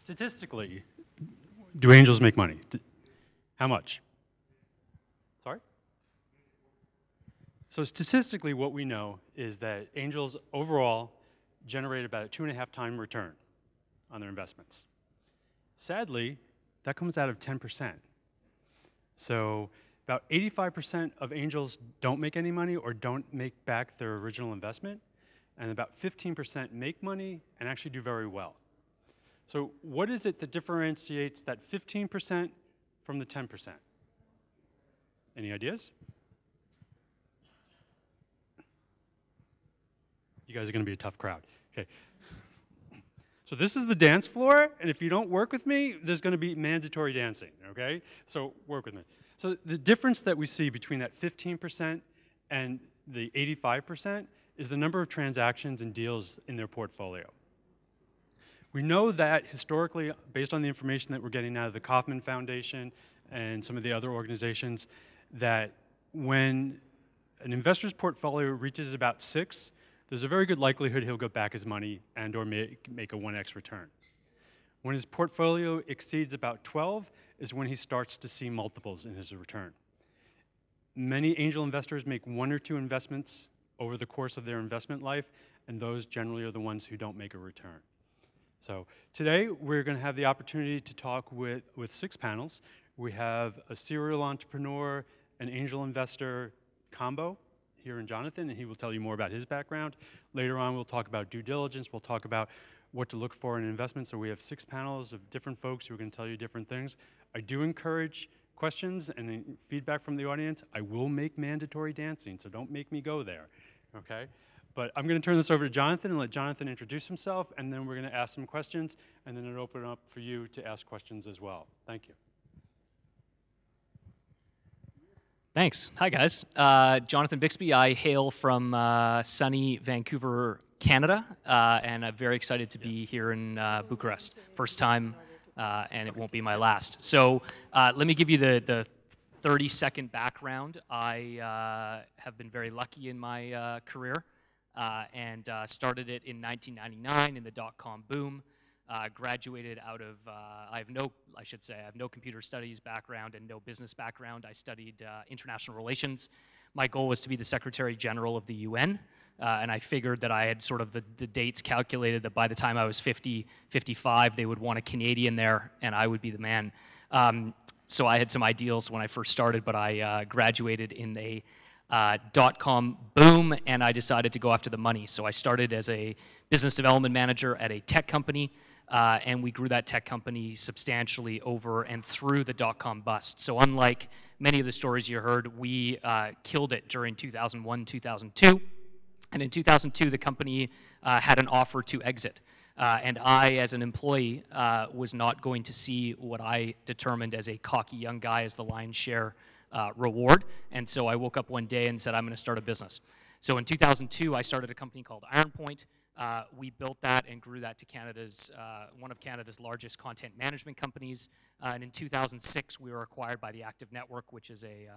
Statistically, do angels make money? How much? Sorry? So statistically, what we know is that angels overall generate about a 2.5-time return on their investments. Sadly, that comes out of 10%. So about 85% of angels don't make any money or don't make back their original investment, and about 15% make money and actually do very well. So what is it that differentiates that 15% from the 10%? Any ideas? You guys are going to be a tough crowd. Okay. So this is the dance floor, and if you don't work with me, there's going to be mandatory dancing, okay? So work with me. So the difference that we see between that 15% and the 85% is the number of transactions and deals in their portfolio. We know that historically, based on the information that we're getting out of the Kauffman Foundation and some of the other organizations, that when an investor's portfolio reaches about 6, there's a very good likelihood he'll get back his money and or make a 1x return. When his portfolio exceeds about 12 is when he starts to see multiples in his return. Many angel investors make 1 or 2 investments over the course of their investment life, and those generally are the ones who don't make a return. So today we're going to have the opportunity to talk with 6 panels. We have a serial entrepreneur, an angel investor combo here in Jonathan, and he will tell you more about his background. Later on, we'll talk about due diligence. We'll talk about what to look for in investments. So we have 6 panels of different folks who are going to tell you different things. I do encourage questions and feedback from the audience. I will make mandatory dancing, so don't make me go there, okay? But I'm going to turn this over to Jonathan and let Jonathan introduce himself, and then we're going to ask some questions, and then it'll open up for you to ask questions as well. Thank you. Thanks. Hi, guys. Jonathan Bixby. I hail from sunny Vancouver, Canada, and I'm very excited to be here in Bucharest. First time, and it won't be my last. So let me give you the 30-second background. I have been very lucky in my career and started it in 1999 in the dot-com boom. Graduated out of, I have no computer studies background and no business background. I studied international relations. My goal was to be the Secretary General of the UN, and I figured that I had sort of the dates calculated that by the time I was 50, 55, they would want a Canadian there, and I would be the man. So I had some ideals when I first started, but I graduated in a dot-com boom, and I decided to go after the money. So I started as a business development manager at a tech company, and we grew that tech company substantially over and through the dot-com bust. So unlike many of the stories you heard, we killed it during 2001, 2002. And in 2002, the company had an offer to exit. And I, as an employee, was not going to see what I determined as a cocky young guy as the lion's share reward. And so I woke up one day and said, I'm going to start a business. So in 2002, I started a company called IronPoint. We built that and grew that to one of Canada's largest content management companies. And in 2006, we were acquired by the Active Network, which is a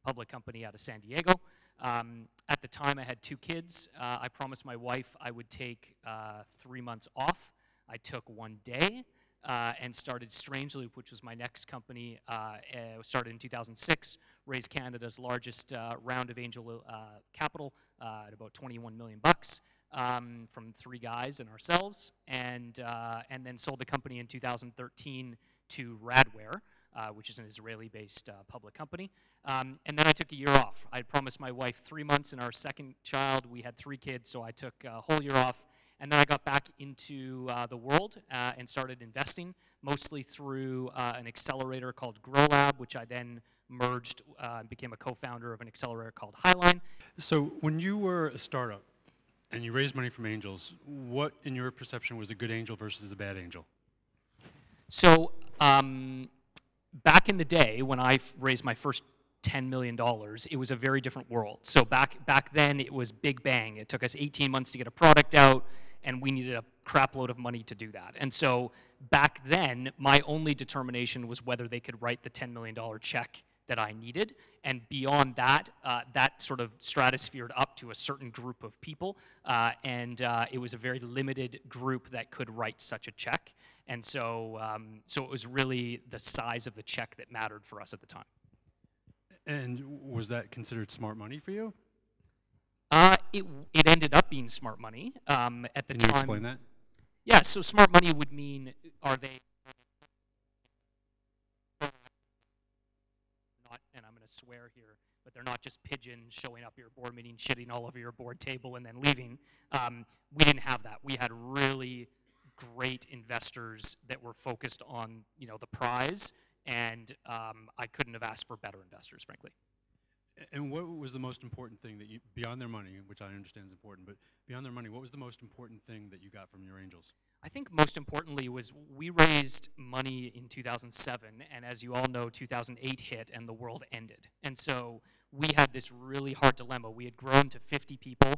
public company out of San Diego. At the time, I had 2 kids. I promised my wife I would take 3 months off. I took 1 day and started Strangeloop, which was my next company. Started in 2006, raised Canada's largest round of angel capital at about 21 million bucks. From 3 guys and ourselves, and then sold the company in 2013 to Radware, which is an Israeli-based public company. And then I took a year off. I promised my wife 3 months in our second child. We had 3 kids, so I took a whole year off. And then I got back into the world and started investing, mostly through an accelerator called GrowLab, which I then merged and became a co-founder of an accelerator called Highline. So when you were a startup, and you raised money from angels, what, in your perception, was a good angel versus a bad angel? So back in the day, when I raised my first $10 million, it was a very different world. So back then, it was big bang. It took us 18 months to get a product out, and we needed a crap load of money to do that. And so back then, my only determination was whether they could write the $10 million check that I needed, and beyond that, that sort of stratosphered up to a certain group of people, and it was a very limited group that could write such a check. And so, so it was really the size of the check that mattered for us at the time. And was that considered smart money for you? It ended up being smart money at the Can time. you explain that? Yeah, so smart money would mean, are they not, and I'm going to swear here, but they're not just pigeons showing up at your board meeting, shitting all over your board table, and then leaving. We didn't have that. We had really great investors that were focused on, the prize, and I couldn't have asked for better investors, frankly. And what was the most important thing that you, beyond their money, which I understand is important, but beyond their money, what was the most important thing that you got from your angels? I think most importantly was we raised money in 2007, and as you all know, 2008 hit and the world ended. And so we had this really hard dilemma. We had grown to 50 people.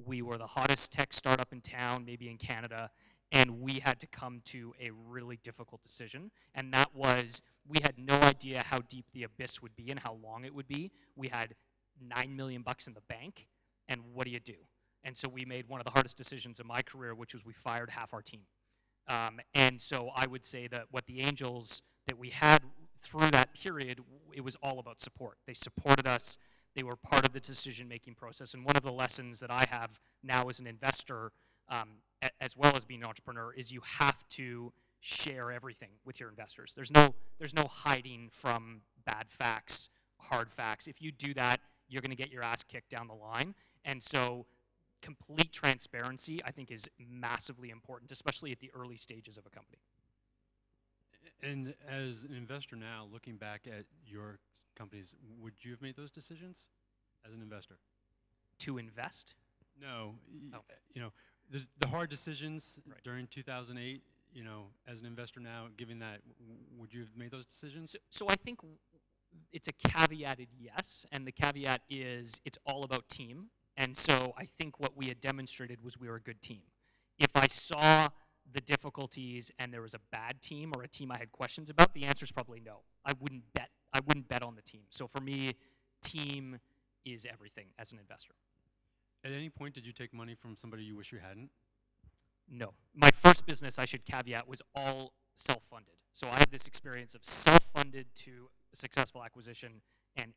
We were the hottest tech startup in town, maybe in Canada, and we had to come to a really difficult decision. And that was, we had no idea how deep the abyss would be and how long it would be. We had $9 million in the bank, and what do you do? And so we made one of the hardest decisions of my career, which was we fired half our team. And so I would say that what the angels that we had through that period, it was all about support. They supported us. They were part of the decision-making process. And one of the lessons that I have now as an investor, as well as being an entrepreneur, is you have to share everything with your investors. There's no hiding from bad facts, hard facts. If you do that, you're going to get your ass kicked down the line. And so complete transparency, I think, is massively important, especially at the early stages of a company. And as an investor now, looking back at your companies, would you have made those decisions as an investor? To invest? No. Oh. The hard decisions Right. during 2008, as an investor now, given that, would you have made those decisions? So I think it's a caveated yes, and the caveat is it's all about team. And so I think what we had demonstrated was we were a good team. If I saw the difficulties and there was a bad team or a team I had questions about, the answer is probably no. I wouldn't bet on the team. So for me, team is everything as an investor. At any point, did you take money from somebody you wish you hadn't? No. My first business, I should caveat, was all self-funded. So I had this experience of self-funded to a successful acquisition and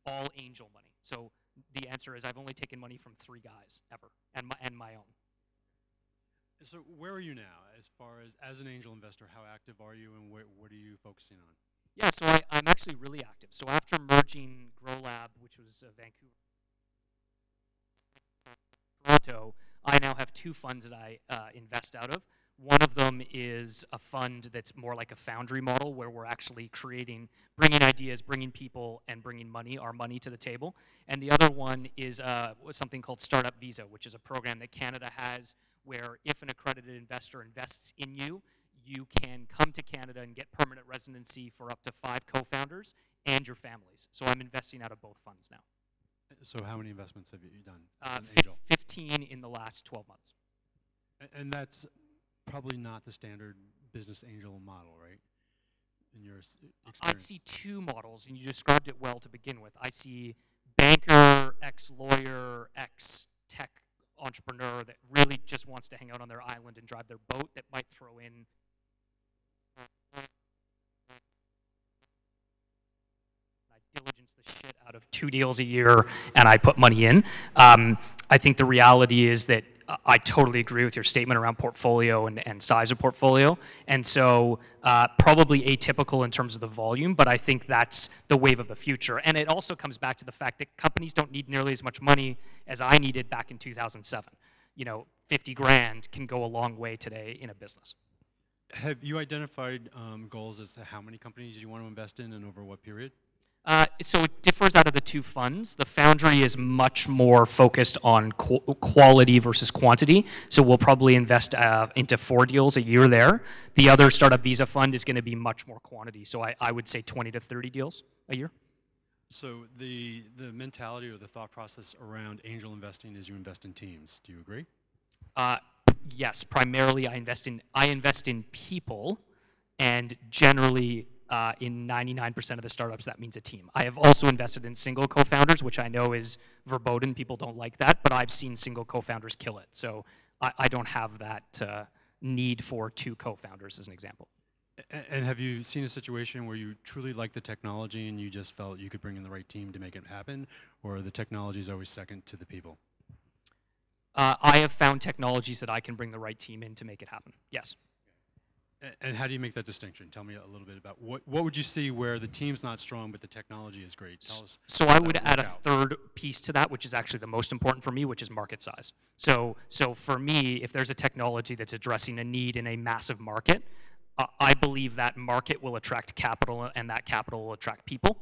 all angel money. So the answer is I've only taken money from 3 guys ever, and my own. So where are you now, as far as an angel investor? How active are you, and what are you focusing on? Yeah, so I'm actually really active. So after merging GrowLab, which was Vancouver, Toronto, I now have 2 funds that I invest out of. One of them is a fund that's more like a Foundry Model, where we're actually bringing ideas, bringing people, and bringing money, our money, to the table. And the other one is something called Startup Visa, which is a program that Canada has where if an accredited investor invests in you, you can come to Canada and get permanent residency for up to 5 co-founders and your families. So I'm investing out of both funds now. So how many investments have you done as an angel? 15 in the last 12 months. And that's probably not the standard business angel model, right? In your experience. I see 2 models, and you described it well to begin with. I see banker, ex-lawyer, ex-tech entrepreneur that really just wants to hang out on their island and drive their boat, that might throw in diligence the shit out of 2 deals a year, and I put money in. I think the reality is that I totally agree with your statement around portfolio and size of portfolio. And so probably atypical in terms of the volume, but I think that's the wave of the future. And it also comes back to the fact that companies don't need nearly as much money as I needed back in 2007. 50 grand can go a long way today in a business. Have you identified goals as to how many companies you want to invest in and over what period? So it differs out of the 2 funds. The Foundry is much more focused on quality versus quantity. So we'll probably invest into 4 deals a year there. The other Startup Visa fund is going to be much more quantity. So I would say 20 to 30 deals a year. So the mentality or the thought process around angel investing is you invest in teams. Do you agree? Yes, primarily I invest in people, and generally in 99% of the startups that means a team. I have also invested in single co-founders, which I know is verboten. People don't like that, but I've seen single co-founders kill it. So I don't have that need for 2 co-founders, as an example. And have you seen a situation where you truly like the technology and you just felt you could bring in the right team to make it happen, or the technology is always second to the people? I have found technologies that I can bring the right team in to make it happen. Yes. And how do you make that distinction? Tell me a little bit about what would you see where the team's not strong but the technology is great? Tell us. So I would add a third piece to that, which is actually the most important for me, which is market size. So for me, if there's a technology that's addressing a need in a massive market, I believe that market will attract capital, and that capital will attract people.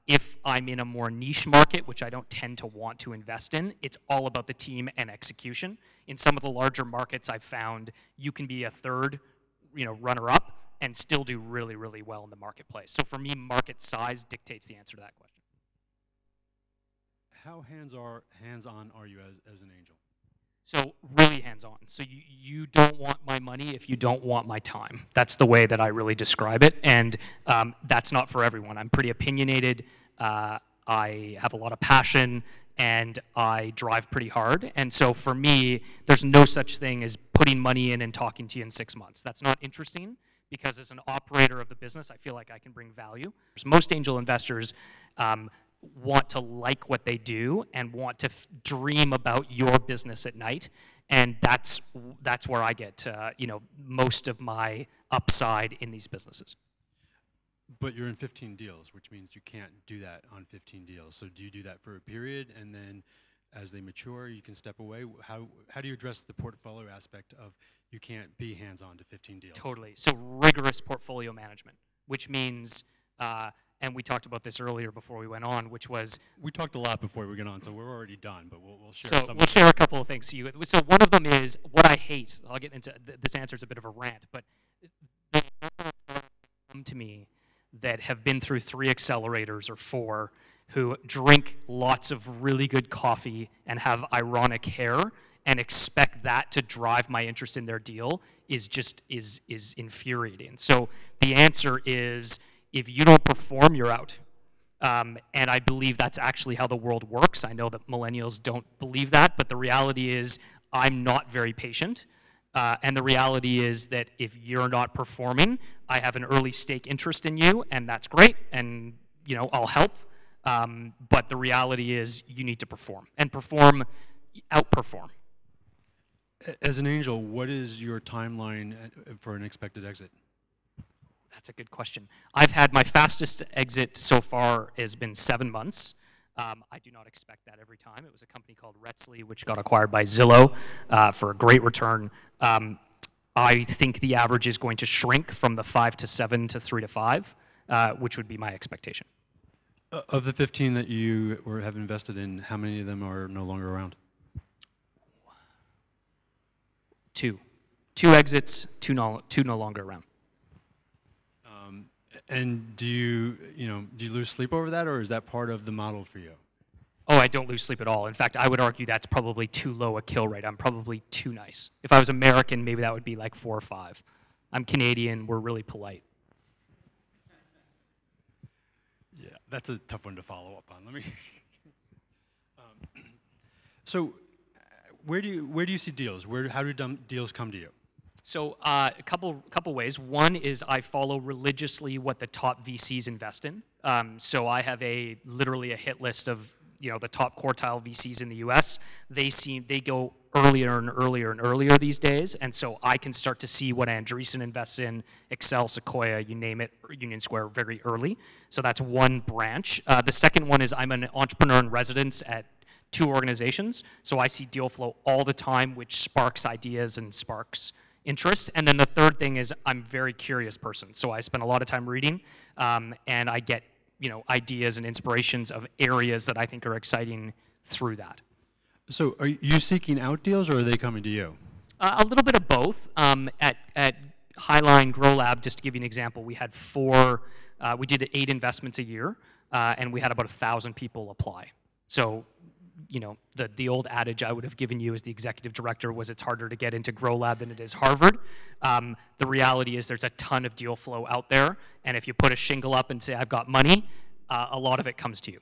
If I'm in a more niche market, which I don't tend to want to invest in, it's all about the team and execution. In some of the larger markets, I've found you can be a third, runner-up and still do really, really well in the marketplace. So for me, market size dictates the answer to that question. How hands-on are you as an angel? So really hands-on. So you don't want my money if you don't want my time. That's the way that I really describe it, and that's not for everyone. I'm pretty opinionated. I have a lot of passion, and I drive pretty hard. And so for me, there's no such thing as putting money in and talking to you in 6 months. That's not interesting, because as an operator of the business, I feel like I can bring value. Most angel investors want to like what they do and want to dream about your business at night, and that's where I get most of my upside in these businesses. But you're in 15 deals, which means you can't do that on 15 deals. So do you do that for a period, and then as they mature, you can step away? How do you address the portfolio aspect of you can't be hands-on to 15 deals? Totally. So rigorous portfolio management, which means, and we talked about this earlier before we went on, which was... We talked a lot before we went on, so we're already done, but we'll share so some. We'll share a couple of things. So one of them is what I hate. I'll get into this. Answer is a bit of a rant, but they come to me that have been through 3 accelerators or 4, who drink lots of really good coffee and have ironic hair and expect that to drive my interest in their deal is infuriating. So the answer is, if you don't perform, you're out. And I believe that's actually how the world works. I know that millennials don't believe that, but the reality is I'm not very patient. And the reality is that if you're not performing, I have an early stake interest in you, and that's great, and I'll help. But the reality is you need to perform, and outperform. As an angel, what is your timeline for an expected exit? That's a good question. I've had my fastest exit so far has been 7 months. I do not expect that every time. It was a company called Retzley, which got acquired by Zillow for a great return. I think the average is going to shrink from the 5 to 7 to 3 to 5, which would be my expectation. Of the 15 that you have invested in, how many of them are no longer around? 2. 2 exits, 2 no longer around. And do you lose sleep over that, or is that part of the model for you? Oh, I don't lose sleep at all. In fact, I would argue that's probably too low a kill rate. I'm probably too nice. If I was American, maybe that would be like 4 or 5. I'm Canadian. We're really polite. Yeah, that's a tough one to follow up on. Let me. So, where do you see deals? How do deals come to you? So a couple ways. One is I follow religiously what the top VCs invest in. So I have literally a hit list of the top quartile VCs in the U.S. They go earlier and earlier and earlier these days, and so I can start to see what Andreessen invests in, Excel, Sequoia, you name it, Union Square, very early. So that's one branch. The second one is I'm an entrepreneur in residence at 2 organizations, so I see deal flow all the time, which sparks ideas and sparks interest. And then the third thing is I'm a very curious person, so I spend a lot of time reading, and I get ideas and inspirations of areas that I think are exciting through that. So are you seeking out deals, or are they coming to you? A little bit of both. At Highline GrowLab, just to give you an example, we had we did 8 investments a year, and we had about 1,000 people apply. So the old adage I would have given you as the executive director was it's harder to get into GrowLab than it is Harvard. The reality is there's a ton of deal flow out there, and if you put a shingle up and say, I've got money, a lot of it comes to you.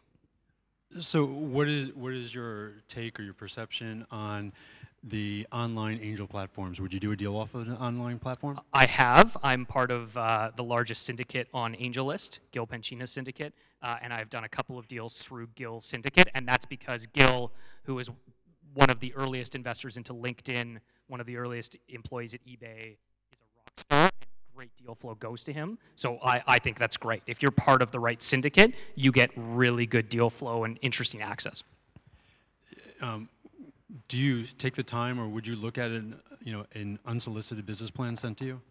So what is your take or your perception on the online angel platforms. Would you do a deal off of an online platform? I have. I'm part of the largest syndicate on AngelList, Gil Penchina's syndicate, and I've done a couple of deals through Gil's syndicate, and that's because Gil, who is one of the earliest investors into LinkedIn, one of the earliest employees at eBay, is a rock star, and great deal flow goes to him. So I think that's great. If you're part of the right syndicate, you get really good deal flow and interesting access. Do you take the time, or would you look at an unsolicited business plan sent to you?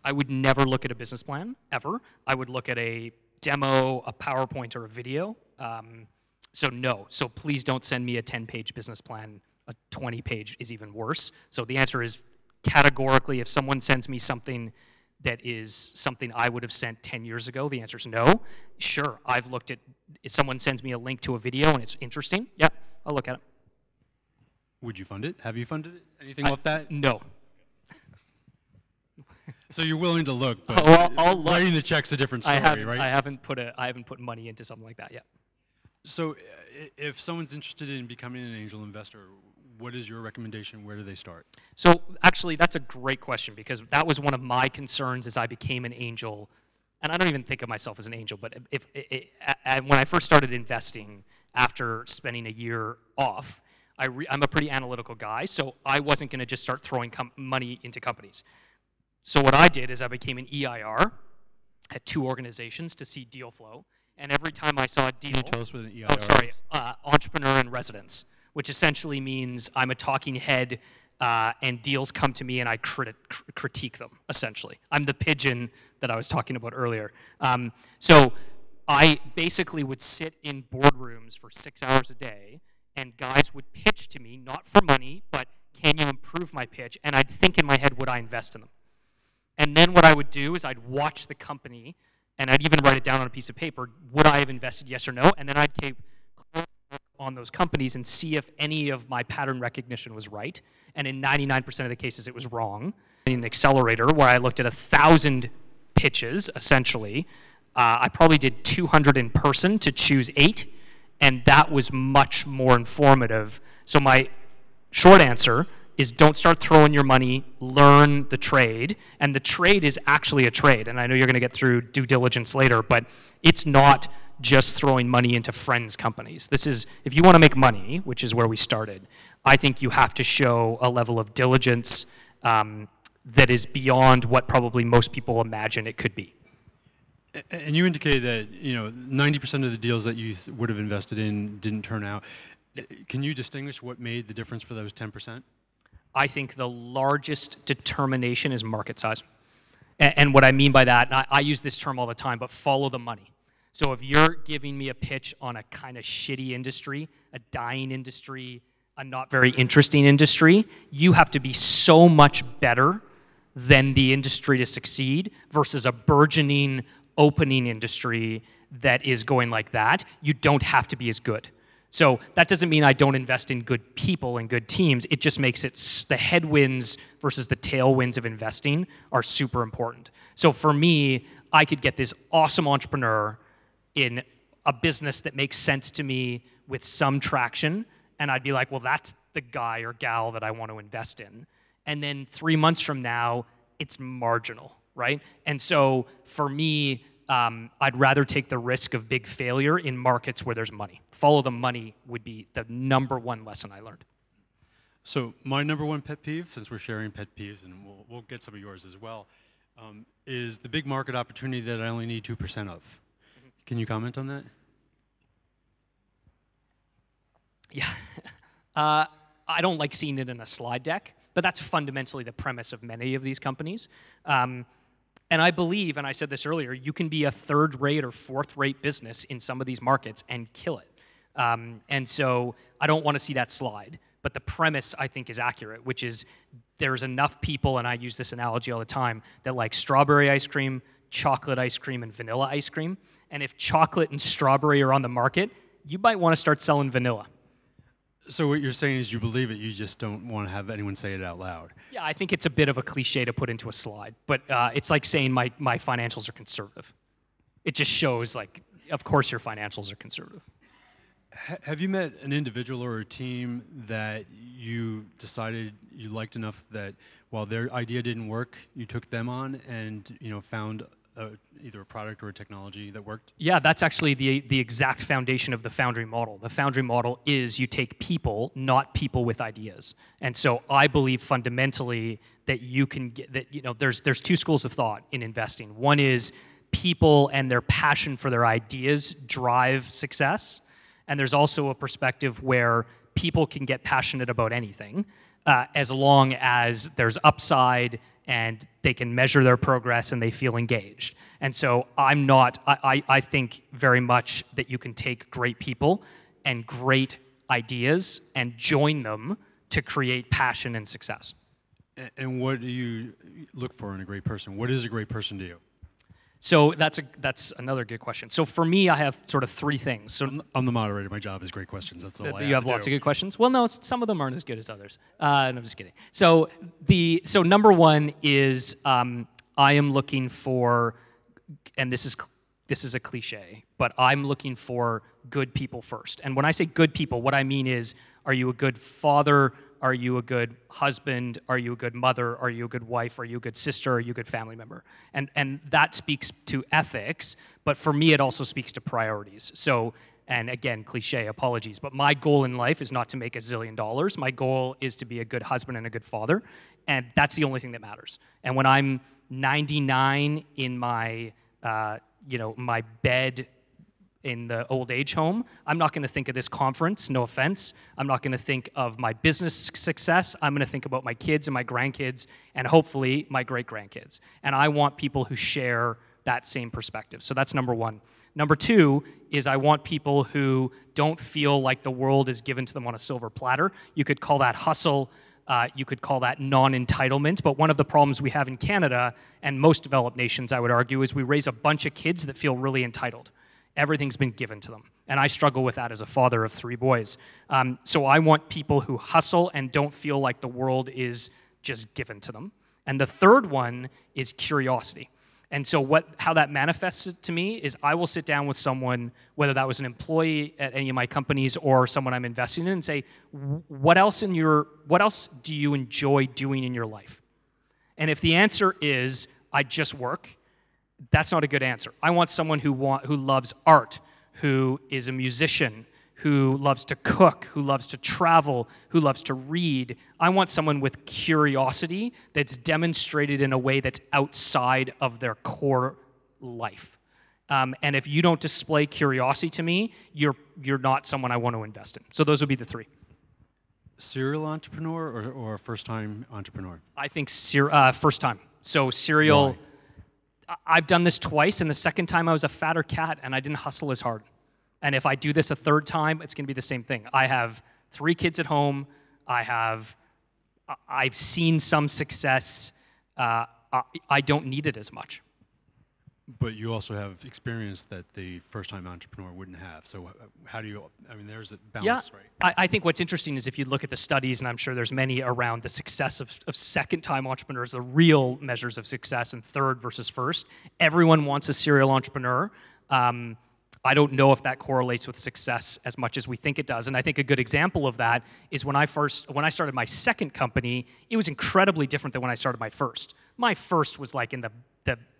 I would never look at a business plan, ever. I would look at a demo, a PowerPoint, or a video. So no. So please don't send me a 10-page business plan. A 20-page is even worse. So the answer is categorically, if someone sends me something that is something I would have sent 10 years ago, the answer is no. Sure, I've looked at, if someone sends me a link to a video and it's interesting, yeah, I'll look at it. Would you fund it? Have you funded it? Anything off that? No. So you're willing to look, but I'll look. writing the check's a different story, right? I haven't put money into something like that yet. So if someone's interested in becoming an angel investor, what is your recommendation? Where do they start? So actually, that's a great question, because that was one of my concerns as I became an angel. And I don't even think of myself as an angel, but when I first started investing after spending a year off, I'm a pretty analytical guy, so I wasn't going to just start throwing money into companies. So what I did is I became an EIR at 2 organizations to see deal flow, and every time I saw a deal... Can you tell us what an EIR Oh, sorry. Entrepreneur in residence, which essentially means I'm a talking head, and deals come to me and I critique them, essentially. I'm the pigeon that I was talking about earlier. So I basically would sit in boardrooms for 6 hours a day, and guys would pitch to me, not for money, but can you improve my pitch? And I'd think in my head, would I invest in them? And then what I would do is I'd watch the company, and I'd even write it down on a piece of paper, would I have invested, yes or no? And then I'd keep on those companies and see if any of my pattern recognition was right. And in 99% of the cases, it was wrong. In an accelerator, where I looked at 1,000 pitches, essentially, I probably did 200 in person to choose 8. And that was much more informative. So my short answer is don't start throwing your money, learn the trade. And the trade is actually a trade. And I know you're going to get through due diligence later, but it's not just throwing money into friends' companies. This is, if you want to make money, which is where we started, I think you have to show a level of diligence that is beyond what probably most people imagine it could be. And you indicated that 90% of the deals that you would have invested in didn't turn out. Can you distinguish what made the difference for those 10%? I think the largest determination is market size. And what I mean by that, and I use this term all the time, but follow the money. So if you're giving me a pitch on a kind of shitty industry, a dying industry, a not very interesting industry, you have to be so much better than the industry to succeed versus a burgeoning, opening industry that is going like that. You don't have to be as good. So that doesn't mean I don't invest in good people and good teams. It just makes it the headwinds versus the tailwinds of investing are super important. So for me, I could get this awesome entrepreneur in a business that makes sense to me with some traction, and I'd be like, well, that's the guy or gal that I want to invest in. And then 3 months from now, it's marginal, right? And so for me, I'd rather take the risk of big failure in markets where there's money. Follow the money would be the #1 lesson I learned. So my #1 pet peeve, since we're sharing pet peeves, and we'll get some of yours as well, is the big market opportunity that I only need 2% of. Can you comment on that? Yeah. I don't like seeing it in a slide deck, but that's fundamentally the premise of many of these companies. And I believe, and I said this earlier, you can be a 3rd-rate or 4th-rate business in some of these markets and kill it. And so I don't want to see that slide. But the premise, I think, is accurate, which is there's enough people, and I use this analogy all the time, that like strawberry ice cream, chocolate ice cream, and vanilla ice cream. And if chocolate and strawberry are on the market, you might want to start selling vanilla. So what you're saying is you believe it, you just don't want to have anyone say it out loud. Yeah, I think it's a bit of a cliche to put into a slide, but it's like saying my financials are conservative. It just shows, like, of course your financials are conservative. Have you met an individual or a team that you decided you liked enough that while their idea didn't work, you took them on and found either a product or a technology that worked? Yeah, that's actually the exact foundation of the Foundry Model. The Foundry Model is you take people, not people with ideas. And so I believe fundamentally that you can get that, there's two schools of thought in investing. One is people and their passion for their ideas drive success. And there's also a perspective where people can get passionate about anything as long as there's upside and they can measure their progress and they feel engaged. And so I think very much that you can take great people and great ideas and join them to create passion and success. And what do you look for in a great person? What is a great person to you? So that's another good question. So for me, I have sort of three things. So I'm the moderator. My job is great questions. That's all I you have to lots do. of good questions. Well, no, some of them aren't as good as others. No, I'm just kidding. So number one is I am looking for, and this is a cliche, but I'm looking for good people first. And when I say good people, what I mean is, are you a good father? Are you a good husband? Are you a good mother? Are you a good wife? Are you a good sister? Are you a good family member? And that speaks to ethics, but for me, it also speaks to priorities. So, and again, cliche, apologies, but my goal in life is not to make $1 zillion. My goal is to be a good husband and a good father, and that's the only thing that matters. And when I'm 99 in my, my bed in the old age home, I'm not going to think of this conference, no offense. I'm not going to think of my business success. I'm going to think about my kids and my grandkids and hopefully my great-grandkids. And I want people who share that same perspective. So that's number one. Number two is I want people who don't feel like the world is given to them on a silver platter. You could call that hustle. You could call that non-entitlement. But one of the problems we have in Canada and most developed nations, I would argue, is we raise a bunch of kids that feel really entitled. Everything's been given to them. And I struggle with that as a father of 3 boys. So I want people who hustle and don't feel like the world is just given to them. And the third one is curiosity. And so how that manifests it to me is I will sit down with someone, whether that was an employee at any of my companies or someone I'm investing in, and say, what else do you enjoy doing in your life? And if the answer is, I just work, that's not a good answer. I want someone who loves art, who is a musician, who loves to cook, who loves to travel, who loves to read. I want someone with curiosity that's demonstrated in a way that's outside of their core life. And if you don't display curiosity to me, you're not someone I want to invest in. So those would be the three. Serial entrepreneur or first-time entrepreneur? I think first time. So serial. Why? I've done this twice, and the second time I was a fatter cat, and I didn't hustle as hard. And if I do this a third time, it's going to be the same thing. I have 3 kids at home. I've seen some success. I don't need it as much. But you also have experience that the first-time entrepreneur wouldn't have. So how do you, there's a balance, right? I think what's interesting is if you look at the studies, and I'm sure there's many around the success of second-time entrepreneurs, the real measures of success in third versus first, everyone wants a serial entrepreneur. I don't know if that correlates with success as much as we think it does. And I think a good example of that is when I started my second company, it was incredibly different than when I started my first. My first was like in the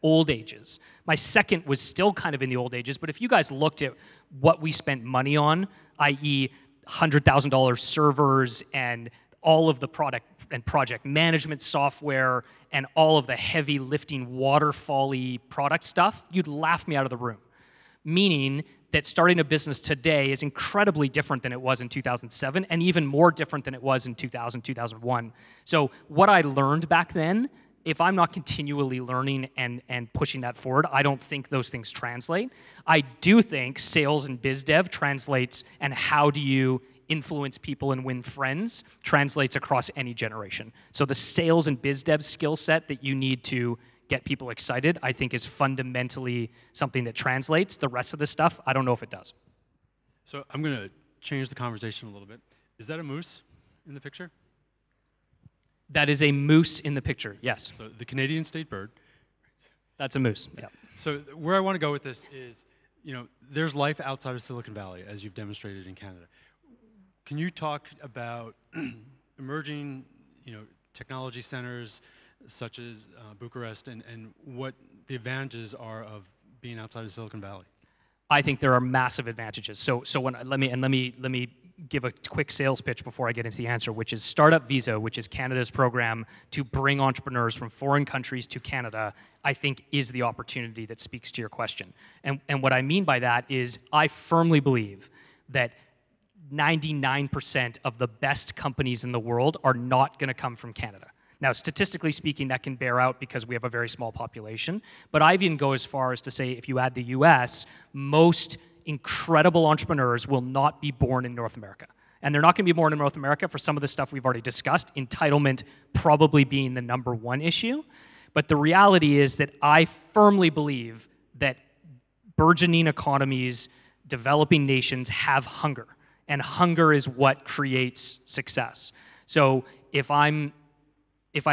old ages. My second was still kind of in the old ages, but if you guys looked at what we spent money on, i.e. $100,000 servers and all of the product and project management software and all of the heavy lifting waterfall-y product stuff, you'd laugh me out of the room. Meaning that starting a business today is incredibly different than it was in 2007 and even more different than it was in 2000, 2001. So what I learned back then, if I'm not continually learning and pushing that forward, I don't think those things translate. I do think sales and biz dev translates, and how do you influence people and win friends translates across any generation. So the sales and biz dev skill set that you need to get people excited, I think is fundamentally something that translates. The rest of the stuff, I don't know if it does. So I'm going to change the conversation a little bit. Is that a moose in the picture? That is a moose in the picture, yes. So the Canadian state bird. That's a moose, yeah. So where I want to go with this is, there's life outside of Silicon Valley, as you've demonstrated in Canada. Can you talk about emerging, technology centers such as Bucharest, and what the advantages are of being outside of Silicon Valley? I think there are massive advantages. So let me give a quick sales pitch before I get into the answer, which is Startup Visa, which is Canada's program to bring entrepreneurs from foreign countries to Canada, I think is the opportunity that speaks to your question. And what I mean by that is I firmly believe that 99% of the best companies in the world are not going to come from Canada. Now, statistically speaking, that can bear out because we have a very small population. But I even go as far as to say if you add the US, most incredible entrepreneurs will not be born in North America. And they're not going to be born in North America for some of the stuff we've already discussed, entitlement probably being the #1 issue. But the reality is that I firmly believe that burgeoning economies, developing nations have hunger. And hunger is what creates success. So if I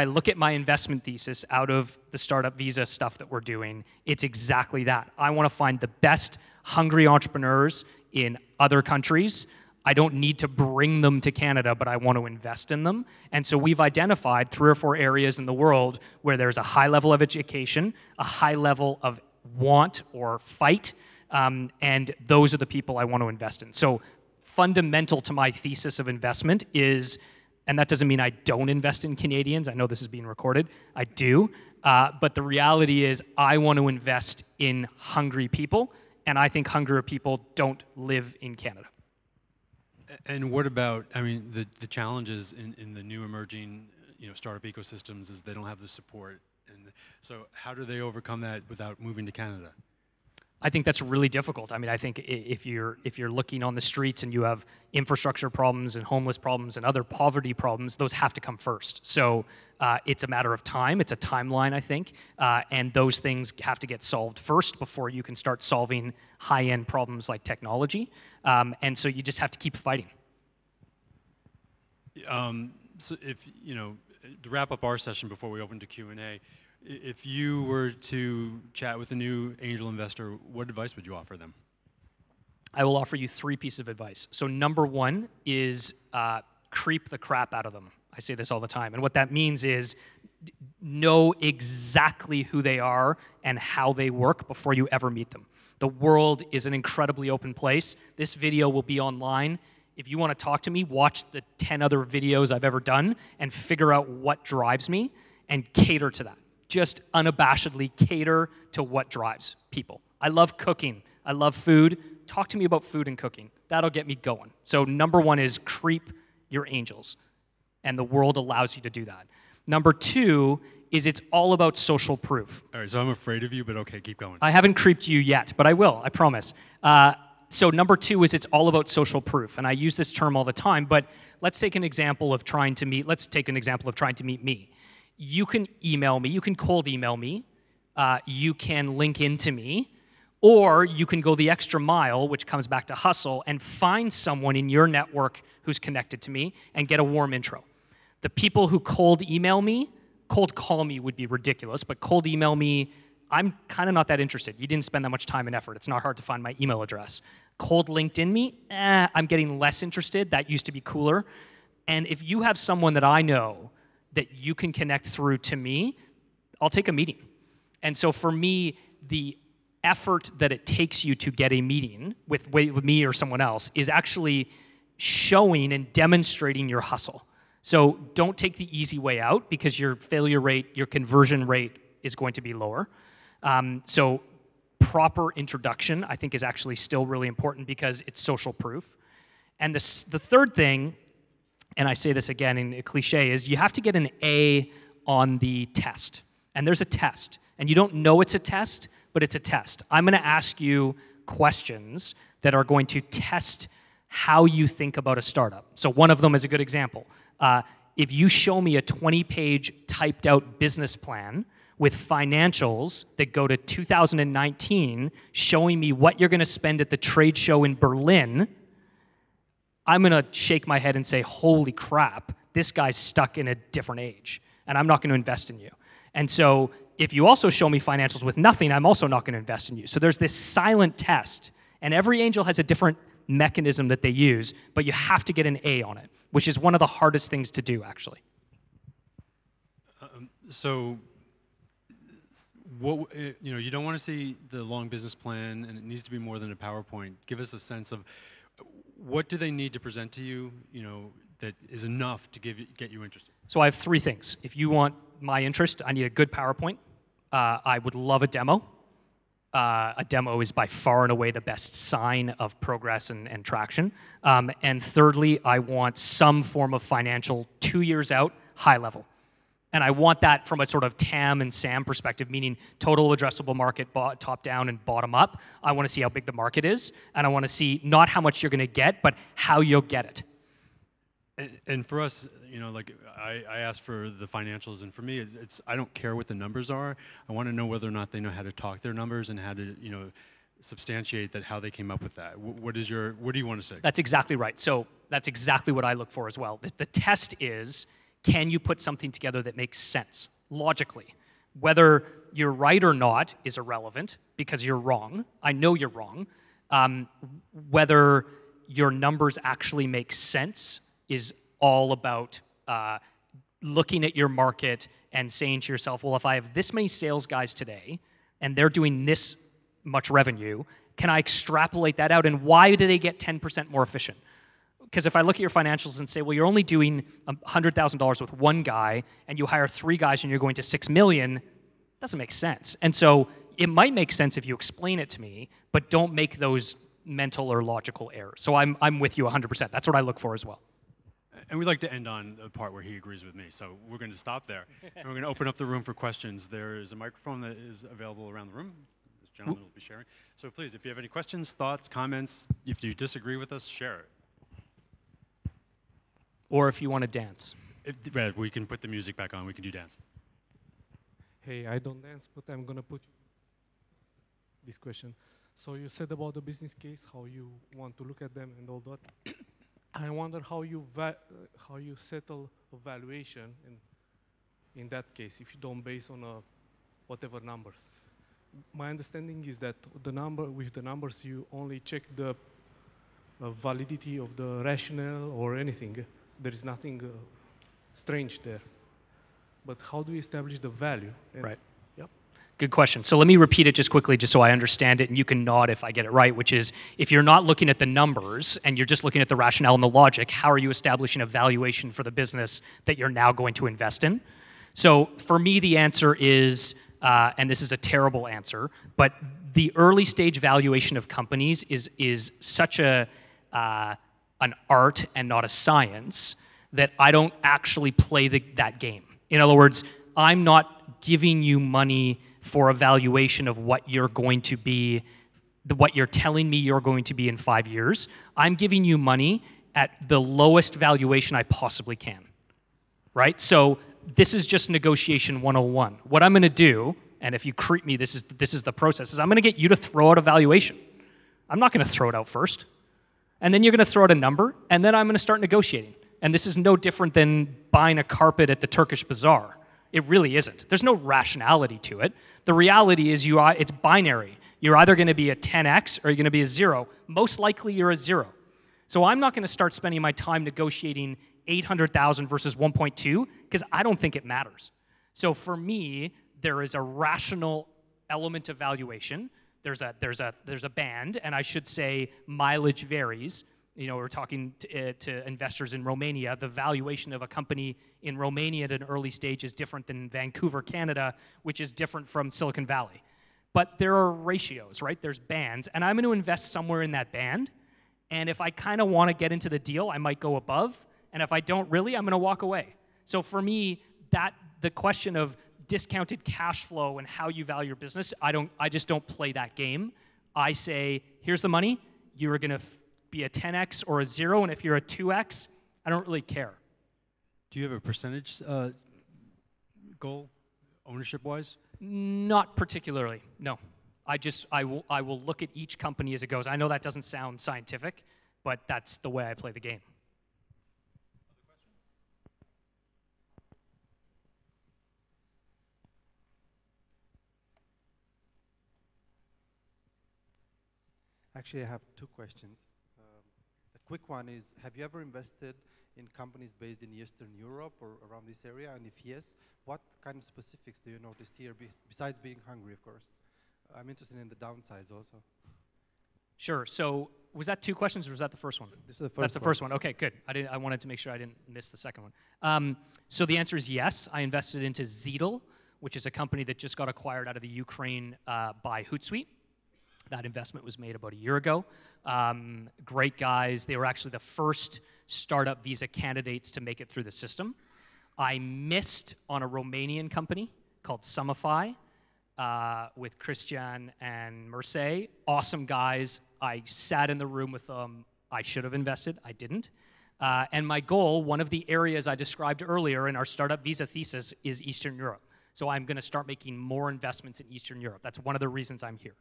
look at my investment thesis out of the Startup Visa stuff that we're doing, it's exactly that. I want to find the best hungry entrepreneurs in other countries. I don't need to bring them to Canada, but I want to invest in them. And so we've identified 3 or 4 areas in the world where there's a high level of education, a high level of want or fight, and those are the people I want to invest in. So fundamental to my thesis of investment is, and that doesn't mean I don't invest in Canadians. I know this is being recorded. I do. But the reality is I want to invest in hungry people, and I think hungrier people don't live in Canada. And what about, the challenges in the new emerging, startup ecosystems is they don't have the support. And so how do they overcome that without moving to Canada? I think that's really difficult. I think if you're looking on the streets and you have infrastructure problems and homeless problems and other poverty problems, those have to come first. So it's a matter of time. It's a timeline, I think, and those things have to get solved first before you can start solving high-end problems like technology. And so you just have to keep fighting. So if to wrap up our session before we open to Q&A. If you were to chat with a new angel investor, what advice would you offer them? I will offer you 3 pieces of advice. So #1 is creep the crap out of them. I say this all the time. And what that means is know exactly who they are and how they work before you ever meet them. The world is an incredibly open place. This video will be online. If you want to talk to me, watch the 10 other videos I've ever done and figure out what drives me and cater to that. Just unabashedly cater to what drives people. I love cooking. I love food. Talk to me about food and cooking. That'll get me going. So #1 is creep your angels, and the world allows you to do that. #2 is it's all about social proof. All right, so I'm afraid of you, but okay, keep going. I haven't creeped you yet, but I will, I promise. So #2 is it's all about social proof, and I use this term all the time, but let's take an example of trying to meet me. You can email me, you can cold email me, you can link into me, or you can go the extra mile, which comes back to hustle, and find someone in your network who's connected to me and get a warm intro. The people who cold email me, cold call me would be ridiculous, but cold email me, I'm kind of not that interested. You didn't spend that much time and effort. It's not hard to find my email address. Cold LinkedIn me, I'm getting less interested. That used to be cooler. And if you have someone that I know that you can connect through to me, I'll take a meeting. And so for me, the effort that it takes you to get a meeting with me or someone else is actually showing and demonstrating your hustle. So don't take the easy way out because your failure rate, your conversion rate is going to be lower. So proper introduction, I think, is actually still really important because it's social proof. And the third thing, and I say this again in a cliche, is you have to get an A on the test. And there's a test. And you don't know it's a test, but it's a test. I'm going to ask you questions that are going to test how you think about a startup. So one of them is a good example. If you show me a 20-page typed out business plan with financials that go to 2019, showing me what you're going to spend at the trade show in Berlin, I'm going to shake my head and say, holy crap, this guy's stuck in a different age, and I'm not going to invest in you. And so if you also show me financials with nothing, I'm also not going to invest in you. So there's this silent test, and every angel has a different mechanism that they use, but you have to get an A on it, which is one of the hardest things to do, actually. So, what you don't want to see the long business plan, and it needs to be more than a PowerPoint. Give us a sense of what do they need to present to you, that is enough to get you interested. So I have three things. If you want my interest, I need a good PowerPoint. I would love a demo. A demo is by far and away the best sign of progress and traction. And thirdly, I want some form of financial 2 years out, high level. And I want that from a sort of TAM and SAM perspective, meaning total addressable market, top down and bottom up. I want to see how big the market is, and I want to see not how much you're going to get, but how you'll get it. And for us, like I asked for the financials, and for me, it's I don't care what the numbers are. I want to know whether or not they know how to talk their numbers and how to, substantiate that how they came up with that. What do you want to say? That's exactly right. So that's exactly what I look for as well. The test is, can you put something together that makes sense logically? Whether you're right or not is irrelevant because you're wrong. I know you're wrong. Whether your numbers actually make sense is all about looking at your market and saying to yourself, well, if I have this many sales guys today and they're doing this much revenue, can I extrapolate that out? And why do they get 10% more efficient? Because if I look at your financials and say, well, you're only doing $100,000 with one guy and you hire 3 guys and you're going to 6 million, doesn't make sense. And so it might make sense if you explain it to me, but don't make those mental or logical errors. So I'm with you 100%. That's what I look for as well. And we'd like to end on the part where he agrees with me. So we're going to stop there. And we're going to open up the room for questions. There is a microphone that is available around the room. This gentleman will be sharing. So please, if you have any questions, thoughts, comments, if you disagree with us, share it. Or if you want to dance. We can put the music back on. We can do dance. Hey, I don't dance, but I'm going to put this question. So you said about the business case, how you want to look at them and all that. I wonder how you settle a valuation in that case, if you don't base on whatever numbers. My understanding is that with the numbers, you only check the validity of the rationale or anything. There is nothing strange there. But how do you establish the value? Right. Yep. Good question. So let me repeat it just quickly, just so I understand it, and you can nod if I get it right, which is, if you're not looking at the numbers and you're just looking at the rationale and the logic, how are you establishing a valuation for the business that you're now going to invest in? So for me, the answer is, and this is a terrible answer, but the early stage valuation of companies is such an art and not a science that I don't actually play that game. In other words, I'm not giving you money for a valuation of what you're going to be, what you're telling me you're going to be in 5 years. I'm giving you money at the lowest valuation I possibly can, right? So this is just negotiation 101. What I'm going to do, and if you creep me, this is the process, is I'm going to get you to throw out a valuation. I'm not going to throw it out first. And then you're going to throw out a number, and then I'm going to start negotiating. And this is no different than buying a carpet at the Turkish bazaar. It really isn't. There's no rationality to it. The reality is it's binary. You're either going to be a 10x or you're going to be a 0. Most likely you're a 0. So I'm not going to start spending my time negotiating 800,000 versus 1.2 because I don't think it matters. So for me, there is a rational element of valuation. There's a band, and I should say mileage varies. We're talking to investors in Romania. The valuation of a company in Romania at an early stage is different than Vancouver, Canada, which is different from Silicon Valley. But there are ratios, right? There's bands, and I'm going to invest somewhere in that band. And if I kind of want to get into the deal, I might go above. And if I don't really, I'm going to walk away. So for me, the question of discounted cash flow and how you value your business, I just don't play that game. I say, here's the money. You're going to be a 10x or a 0, and if you're a 2x, I don't really care. Do you have a percentage goal, ownership-wise? Not particularly, no. I will look at each company as it goes. I know that doesn't sound scientific, but that's the way I play the game. Actually, I have two questions. The quick one is, have you ever invested in companies based in Eastern Europe or around this area? And if yes, what kind of specifics do you notice here, besides being hungry, of course? I'm interested in the downsides also. Sure. So was that two questions, or was that the first one? This is the first That's the first one. Okay, good. I wanted to make sure I didn't miss the second one. So the answer is yes. I invested into Zeedle, which is a company that just got acquired out of the Ukraine by Hootsuite. That investment was made about a year ago. Great guys. They were actually the first startup visa candidates to make it through the system. I missed on a Romanian company called Sumify with Christian and Merce. Awesome guys. I sat in the room with them. I should have invested. I didn't. And my goal, one of the areas I described earlier in our startup visa thesis, is Eastern Europe. So I'm going to start making more investments in Eastern Europe. That's one of the reasons I'm here.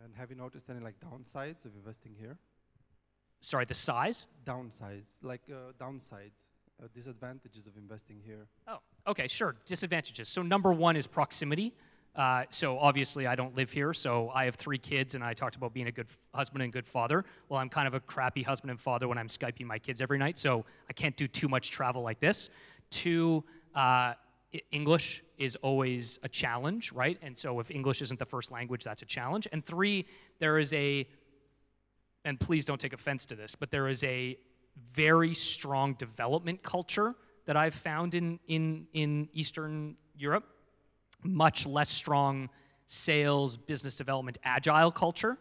And have you noticed any downsides of investing here? Sorry, the size? Downsides, downsides, disadvantages of investing here. Oh, okay, sure. Disadvantages. So number one is proximity. So obviously I don't live here, so I have 3 kids, and I talked about being a good husband and good father. Well, I'm kind of a crappy husband and father when I'm Skyping my kids every night, so I can't do too much travel like this. 2, English is always a challenge, right? And so if English isn't the first language, that's a challenge. And 3, there is and please don't take offense to this, but there is a very strong development culture that I've found in Eastern Europe. Much less strong sales, business development, agile culture.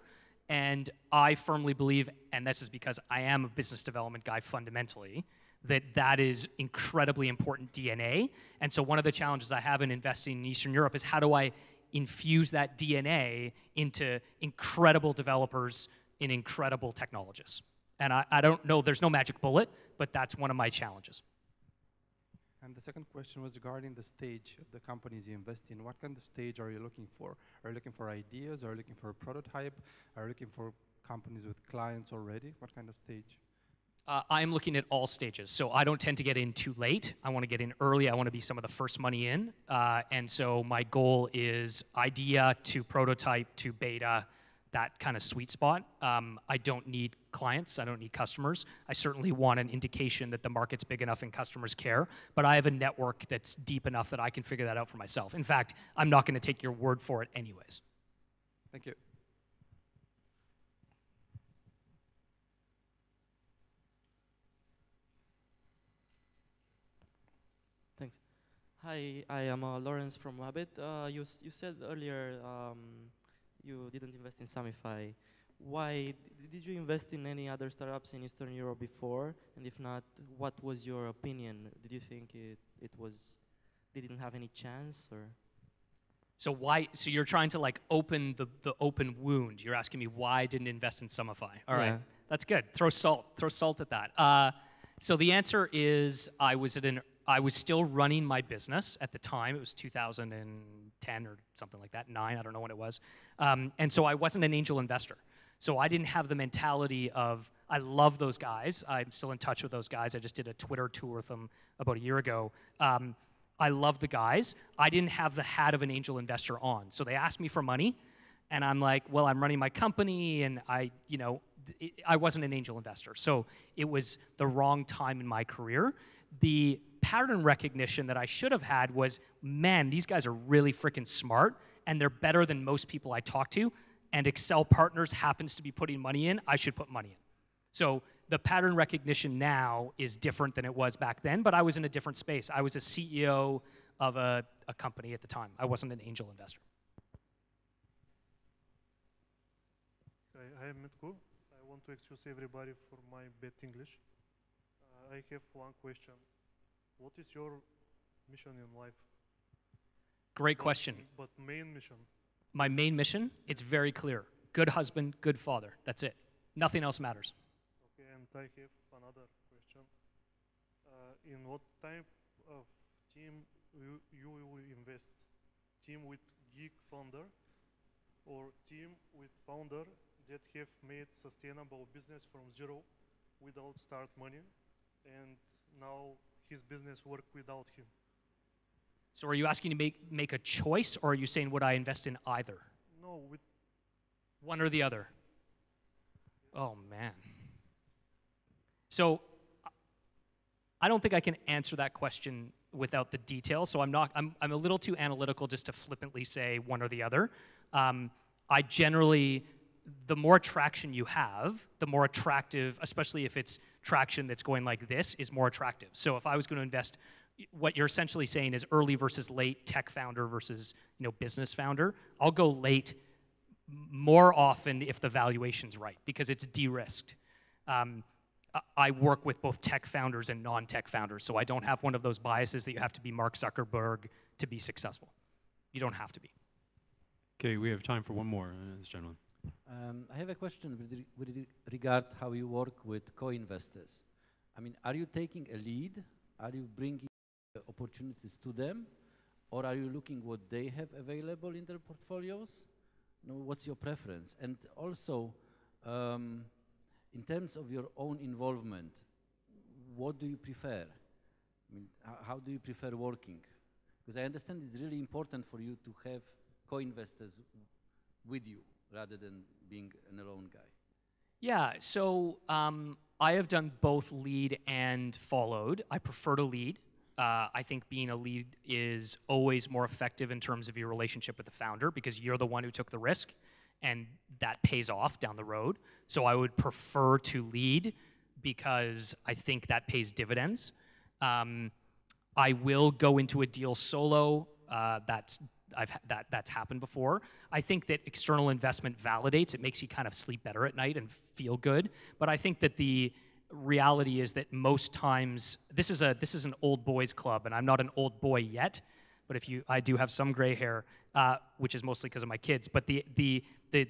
And I firmly believe, and this is because I am a business development guy fundamentally, that is incredibly important DNA. And so one of the challenges I have in investing in Eastern Europe is, how do I infuse that DNA into incredible developers in incredible technologists? And I don't know, there's no magic bullet, but that's one of my challenges. And the second question was regarding the stage of the companies you invest in. What kind of stage are you looking for? Are you looking for ideas? Are you looking for a prototype? Are you looking for companies with clients already? What kind of stage? I'm looking at all stages. So I don't tend to get in too late. I want to get in early. I want to be some of the first money in. And so my goal is idea to prototype to beta, that kind of sweet spot. I don't need clients. I don't need customers. I certainly want an indication that the market's big enough and customers care. But I have a network that's deep enough that I can figure that out for myself. In fact, I'm not going to take your word for it anyways. Thank you. Thanks. Hi, I am Lawrence from Wabbit. You said earlier you didn't invest in Sumify. Why did you invest in any other startups in Eastern Europe before? And if not, what was your opinion? Did you think they didn't have any chance, or? So why? So you're trying to open the open wound. You're asking me why I didn't invest in Sumify. All right, that's good. Throw salt at that. So the answer is I was still running my business at the time. It was 2010 or something like that, 9, I don't know when it was. And so I wasn't an angel investor. So I didn't have the mentality of, I love those guys. I'm still in touch with those guys. I just did a Twitter tour with them about a year ago. I love the guys. I didn't have the hat of an angel investor on. So they asked me for money, and I'm like, well, I'm running my company, and I wasn't an angel investor. So it was the wrong time in my career. The pattern recognition that I should have had was, man, these guys are really freaking smart, and they're better than most people I talk to, and Excel Partners happens to be putting money in, I should put money in. So the pattern recognition now is different than it was back then, but I was in a different space. I was a CEO of a company at the time. I wasn't an angel investor. I am Mitko. I want to excuse everybody for my bad English. I have one question. What is your mission in life? Great question. But main mission? My main mission, it's very clear. Good husband, good father. That's it. Nothing else matters. Okay, and I have another question. In what type of team you will invest? Team with geek founder or team with founder that have made sustainable business from zero without start money, and now his business work without him? So are you asking to make a choice, or are you saying would I invest in either? No, with one or the other? Oh, man. So I don't think I can answer that question without the details, so I'm a little too analytical just to flippantly say one or the other. I generally, the more traction you have, the more attractive, especially if it's traction that's going like this, is more attractive. So if I was going to invest, what you're essentially saying is early versus late, tech founder versus business founder, I'll go late more often if the valuation's right, because it's de-risked. I work with both tech founders and non-tech founders, so I don't have one of those biases that you have to be Mark Zuckerberg to be successful. You don't have to be. Okay, we have time for one more, this gentleman. I have a question with regard how you work with co-investors. I mean, are you taking a lead? Are you bringing opportunities to them? Or are you looking what they have available in their portfolios? What's your preference? And also, in terms of your own involvement, what do you prefer? I mean, how do you prefer working? Because I understand it's really important for you to have co-investors with you rather than being an alone guy. Yeah, so I have done both lead and followed. I prefer to lead. I think being a lead is always more effective in terms of your relationship with the founder because you're the one who took the risk and that pays off down the road. So I would prefer to lead because I think that pays dividends. I will go into a deal solo. That's happened before. I think that external investment validates. It makes you kind of sleep better at night and feel good. But I think that the reality is that most times, this is an old boys club, and I'm not an old boy yet. But I do have some gray hair, which is mostly because of my kids. But the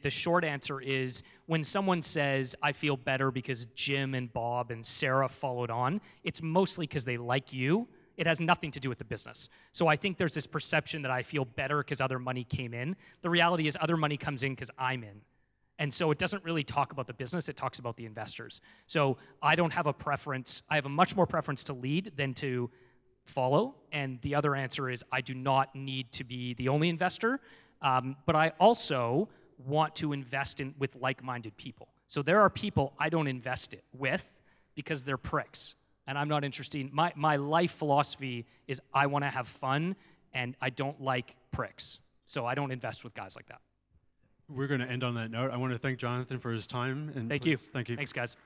short answer is when someone says, I feel better because Jim and Bob and Sarah followed on, it's mostly because they like you. It has nothing to do with the business. So I think there's this perception that I feel better because other money came in. The reality is other money comes in because I'm in. And so it doesn't really talk about the business, it talks about the investors. So I don't have a preference. I have a much more preference to lead than to follow. And the other answer is I do not need to be the only investor, but I also want to invest with like-minded people. So there are people I don't invest with because they're pricks. And I'm not interested. My life philosophy is I want to have fun, and I don't like pricks. So I don't invest with guys like that. We're going to end on that note. I want to thank Jonathan for his time. And Thank you. Thank you. Thanks, guys.